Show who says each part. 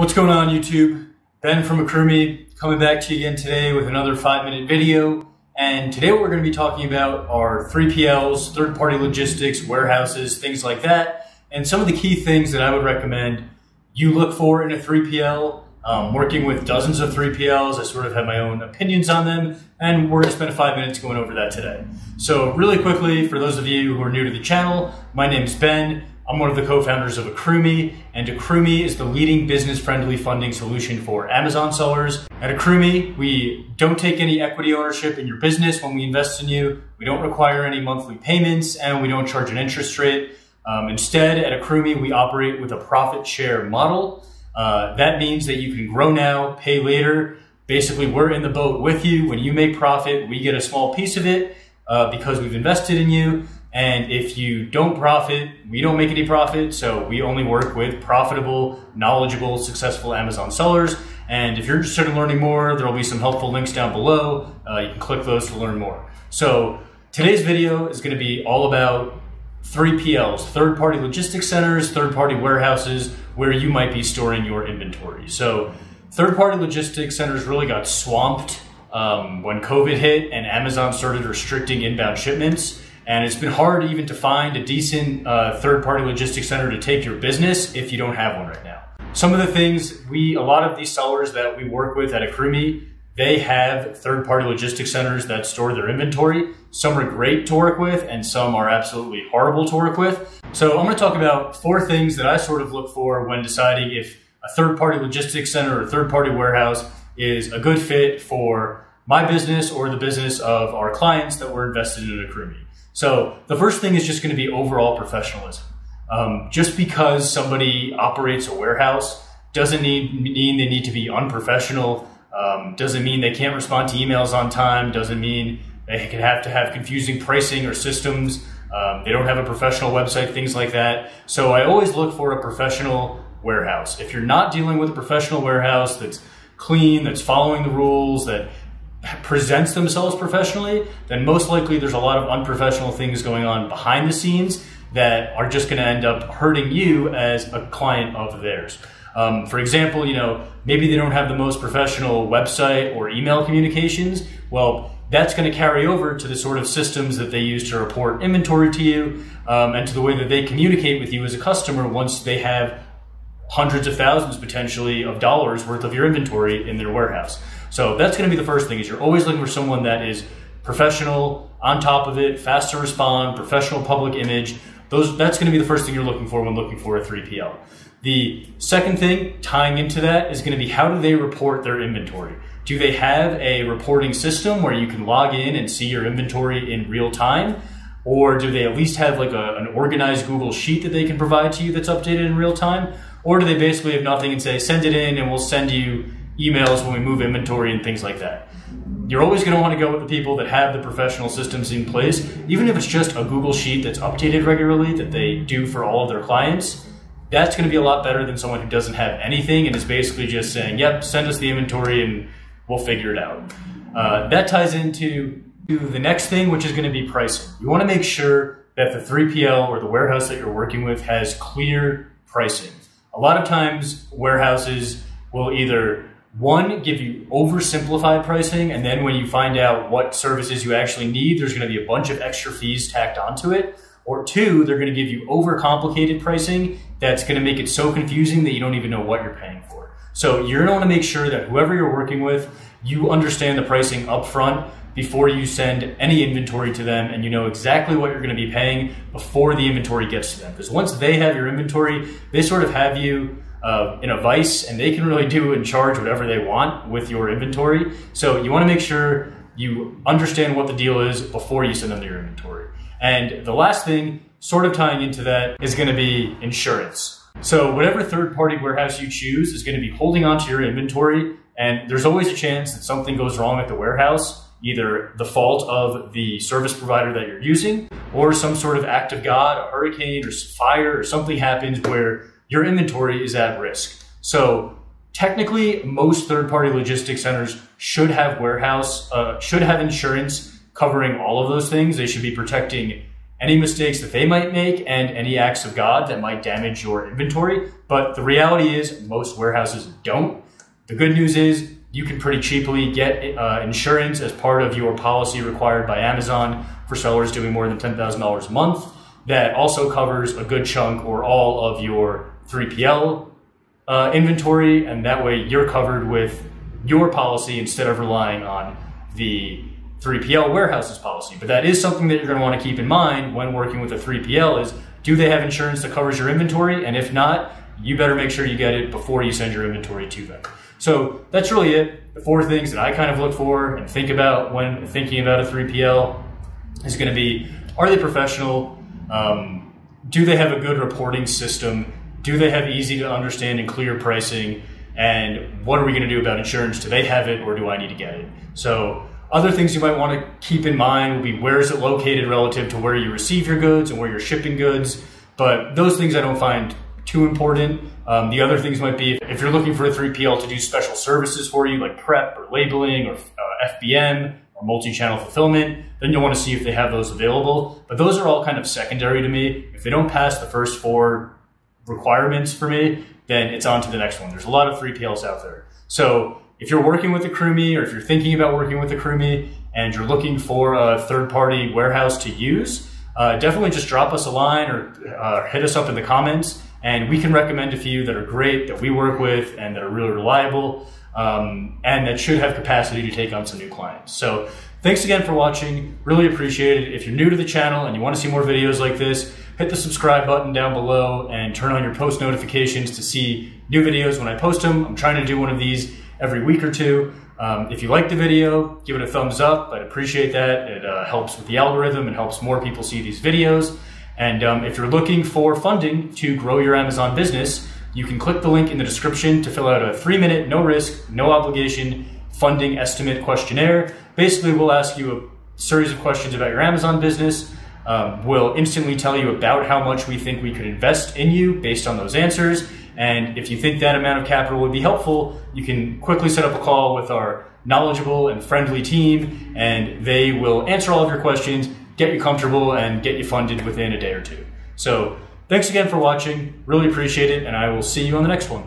Speaker 1: What's going on, YouTube? Ben from AccrueMe coming back to you again today with another 5-minute video. And today what we're going to be talking about are 3PLs, third-party logistics, warehouses, things like that. And some of the key things that I would recommend you look for in a 3PL. Working with dozens of 3PLs, I sort of have my own opinions on them, and we're going to spend 5 minutes going over that today. So really quickly, for those of you who are new to the channel, my name's Ben. I'm one of the co-founders of AccrueMe, and AccrueMe is the leading business-friendly funding solution for Amazon sellers. At AccrueMe, we don't take any equity ownership in your business when we invest in you. We don't require any monthly payments, and we don't charge an interest rate. Instead, at AccrueMe, we operate with a profit share model. That means that you can grow now, pay later. Basically, we're in the boat with you. When you make profit, we get a small piece of it because we've invested in you. And if you don't profit, we don't make any profit. So we only work with profitable, knowledgeable, successful Amazon sellers. And if you're interested in learning more, there'll be some helpful links down below. You can click those to learn more. So today's video is going to be all about 3PLs, third-party logistics centers, third-party warehouses, where you might be storing your inventory. So third-party logistics centers really got swamped when COVID hit and Amazon started restricting inbound shipments. And it's been hard even to find a decent third-party logistics center to take your business if you don't have one right now. Some of the things a lot of these sellers that we work with at AccrueMe, they have third-party logistics centers that store their inventory. Some are great to work with and some are absolutely horrible to work with. So I'm going to talk about 4 things that I sort of look for when deciding if a third-party logistics center or third-party warehouse is a good fit for my business or the business of our clients that we're invested in at AccrueMe. So the first thing is just going to be overall professionalism. Just because somebody operates a warehouse doesn't mean they need to be unprofessional. Doesn't mean they can't respond to emails on time. Doesn't mean they can have to have confusing pricing or systems. They don't have a professional website, things like that. So I always look for a professional warehouse. If you're not dealing with a professional warehouse that's clean, that's following the rules, that presents themselves professionally, then most likely there's a lot of unprofessional things going on behind the scenes that are just going to end up hurting you as a client of theirs. For example, maybe they don't have the most professional website or email communications. Well, that's going to carry over to the sort of systems that they use to report inventory to you and to the way that they communicate with you as a customer once they have hundreds of thousands potentially of dollars worth of your inventory in their warehouse. So that's going to be the first thing, is you're always looking for someone that is professional, on top of it, fast to respond, professional public image. That's going to be the first thing you're looking for when looking for a 3PL. The second thing tying into that is going to be, how do they report their inventory? Do they have a reporting system where you can log in and see your inventory in real time? Or do they at least have like an organized Google Sheet that they can provide to you that's updated in real time? Or do they basically have nothing and say, send it in and we'll send you emails when we move inventory and things like that? You're always going to want to go with the people that have the professional systems in place, even if it's just a Google Sheet that's updated regularly that they do for all of their clients. That's going to be a lot better than someone who doesn't have anything and is basically just saying, yep, send us the inventory and we'll figure it out. That ties into the next thing, which is going to be pricing. You want to make sure that the 3PL or the warehouse that you're working with has clear pricing. A lot of times warehouses will either, one, give you oversimplified pricing, and then when you find out what services you actually need, there's going to be a bunch of extra fees tacked onto it. Or 2, they're going to give you overcomplicated pricing that's going to make it so confusing that you don't even know what you're paying for. So you're going to want to make sure that whoever you're working with, you understand the pricing up front before you send any inventory to them, and you know exactly what you're going to be paying before the inventory gets to them. Because once they have your inventory, they sort of have you in a vice, and they can really do and charge whatever they want with your inventory. So you want to make sure you understand what the deal is before you send them your inventory. And the last thing, sort of tying into that, is going to be insurance. So whatever third-party warehouse you choose is going to be holding onto your inventory, and there's always a chance that something goes wrong at the warehouse, either the fault of the service provider that you're using, or some sort of act of God, a hurricane or fire or something happens where your inventory is at risk. So technically, most third-party logistics centers should have insurance covering all of those things. They should be protecting any mistakes that they might make and any acts of God that might damage your inventory. But the reality is most warehouses don't. The good news is you can pretty cheaply get insurance as part of your policy required by Amazon for sellers doing more than $10,000 a month. That also covers a good chunk or all of your 3PL inventory, and that way you're covered with your policy instead of relying on the 3PL warehouse's policy. But that is something that you're going to want to keep in mind when working with a 3PL is, do they have insurance that covers your inventory? And if not, you better make sure you get it before you send your inventory to them. So that's really it. The 4 things that I kind of look for and think about when thinking about a 3PL is going to be, are they professional? Do they have a good reporting system? Do they have easy to understand and clear pricing? And what are we going to do about insurance? Do they have it or do I need to get it? So other things you might want to keep in mind will be, where is it located relative to where you receive your goods and where you're shipping goods. But those things I don't find too important. The other things might be, if you're looking for a 3PL to do special services for you, like prep or labeling or FBM or multi-channel fulfillment, then you'll want to see if they have those available. But those are all kind of secondary to me. If they don't pass the first 4 requirements for me, then it's on to the next one. There's a lot of 3PLs out there. So if you're working with AccrueMe, or if you're thinking about working with AccrueMe and you're looking for a third-party warehouse to use, definitely just drop us a line or hit us up in the comments, and we can recommend a few that are great, that we work with, and that are really reliable, and that should have capacity to take on some new clients. So thanks again for watching. Really appreciate it. If you're new to the channel and you want to see more videos like this, hit the subscribe button down below and turn on your post notifications to see new videos when I post them. I'm trying to do one of these every week or 2. If you like the video, give it a thumbs up. I'd appreciate that. It helps with the algorithm and helps more people see these videos. And if you're looking for funding to grow your Amazon business, you can click the link in the description to fill out a 3-minute, no risk, no obligation funding estimate questionnaire. Basically, we'll ask you a series of questions about your Amazon business. We'll instantly tell you about how much we think we could invest in you based on those answers. And if you think that amount of capital would be helpful, you can quickly set up a call with our knowledgeable and friendly team, and they will answer all of your questions, get you comfortable, and get you funded within a day or 2. So thanks again for watching. Really appreciate it, and I will see you on the next one.